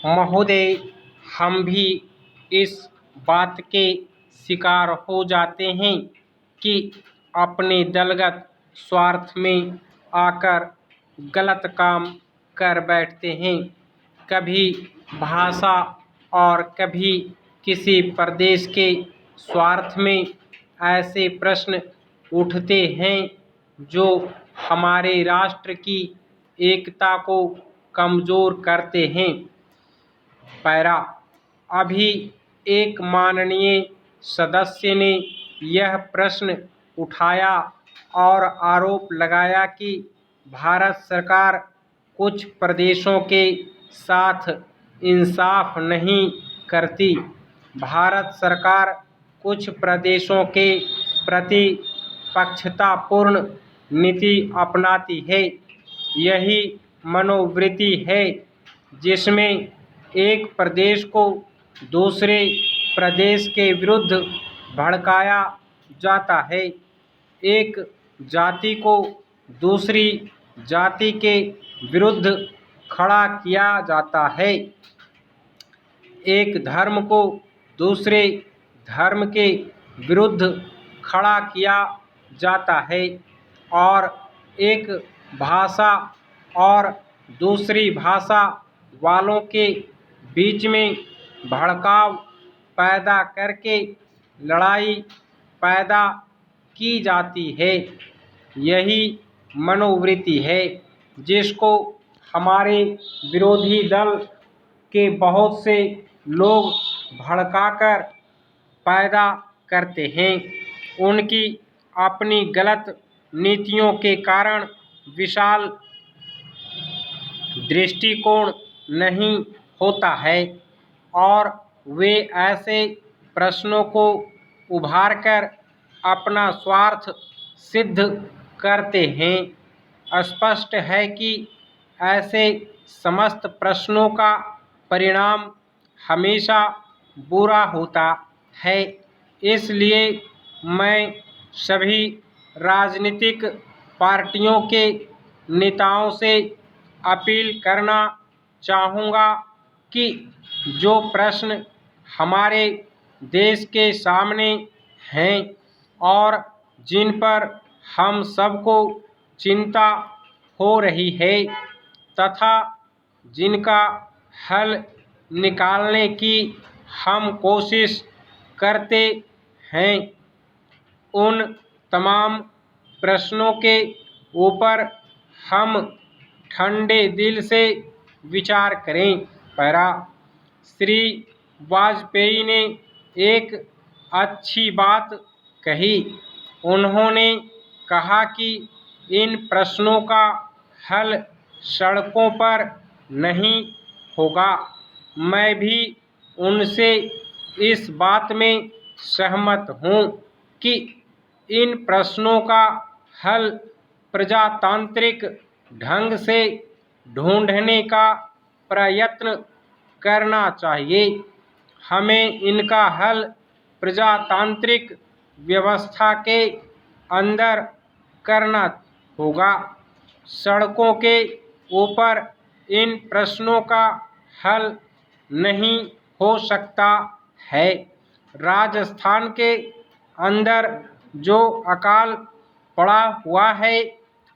महोदय, हम भी इस बात के शिकार हो जाते हैं कि अपने दलगत स्वार्थ में आकर गलत काम कर बैठते हैं। कभी भाषा और कभी किसी प्रदेश के स्वार्थ में ऐसे प्रश्न उठते हैं जो हमारे राष्ट्र की एकता को कमज़ोर करते हैं। पैरा। अभी एक माननीय सदस्य ने यह प्रश्न उठाया और आरोप लगाया कि भारत सरकार कुछ प्रदेशों के साथ इंसाफ नहीं करती। भारत सरकार कुछ प्रदेशों के प्रति पक्षपातपूर्ण नीति अपनाती है। यही मनोवृत्ति है जिसमें एक प्रदेश को दूसरे प्रदेश के विरुद्ध भड़काया जाता है, एक जाति को दूसरी जाति के विरुद्ध खड़ा किया जाता है, एक धर्म को दूसरे धर्म के विरुद्ध खड़ा किया जाता है और एक भाषा और दूसरी भाषा वालों के बीच में भड़काव पैदा करके लड़ाई पैदा की जाती है। यही मनोवृत्ति है जिसको हमारे विरोधी दल के बहुत से लोग भड़काकर पैदा करते हैं। उनकी अपनी गलत नीतियों के कारण विशाल दृष्टिकोण नहीं होता है और वे ऐसे प्रश्नों को उभारकर अपना स्वार्थ सिद्ध करते हैं। स्पष्ट है कि ऐसे समस्त प्रश्नों का परिणाम हमेशा बुरा होता है। इसलिए मैं सभी राजनीतिक पार्टियों के नेताओं से अपील करना चाहूँगा कि जो प्रश्न हमारे देश के सामने हैं और जिन पर हम सबको चिंता हो रही है तथा जिनका हल निकालने की हम कोशिश करते हैं, उन तमाम प्रश्नों के ऊपर हम ठंडे दिल से विचार करें। पैरा। श्री वाजपेयी ने एक अच्छी बात कही। उन्होंने कहा कि इन प्रश्नों का हल सड़कों पर नहीं होगा। मैं भी उनसे इस बात में सहमत हूँ कि इन प्रश्नों का हल प्रजातांत्रिक ढंग से ढूंढने का प्रयत्न करना चाहिए। हमें इनका हल प्रजातांत्रिक व्यवस्था के अंदर करना होगा। सड़कों के ऊपर इन प्रश्नों का हल नहीं हो सकता है। राजस्थान के अंदर जो अकाल पड़ा हुआ है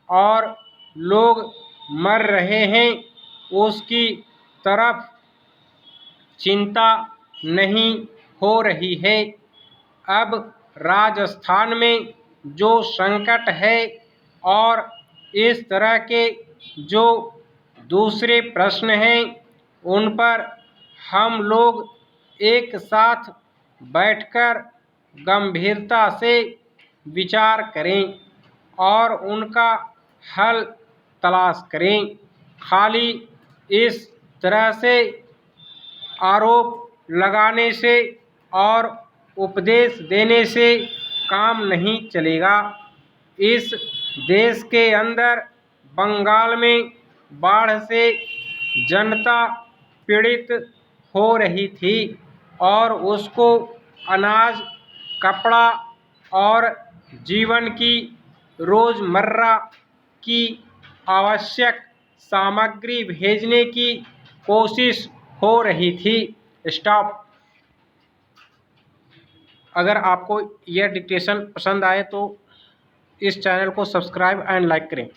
और लोग मर रहे हैं, उसकी तरफ चिंता नहीं हो रही है। अब राजस्थान में जो संकट है और इस तरह के जो दूसरे प्रश्न हैं, उन पर हम लोग एक साथ बैठकर गंभीरता से विचार करें और उनका हल तलाश करें। खाली इस तरह से आरोप लगाने से और उपदेश देने से काम नहीं चलेगा। इस देश के अंदर बंगाल में बाढ़ से जनता पीड़ित हो रही थी और उसको अनाज, कपड़ा और जीवन की रोज़मर्रा की आवश्यक सामग्री भेजने की कोशिश हो रही थी। स्टॉप। अगर आपको यह डिक्टेशन पसंद आए तो इस चैनल को सब्सक्राइब एंड लाइक करें।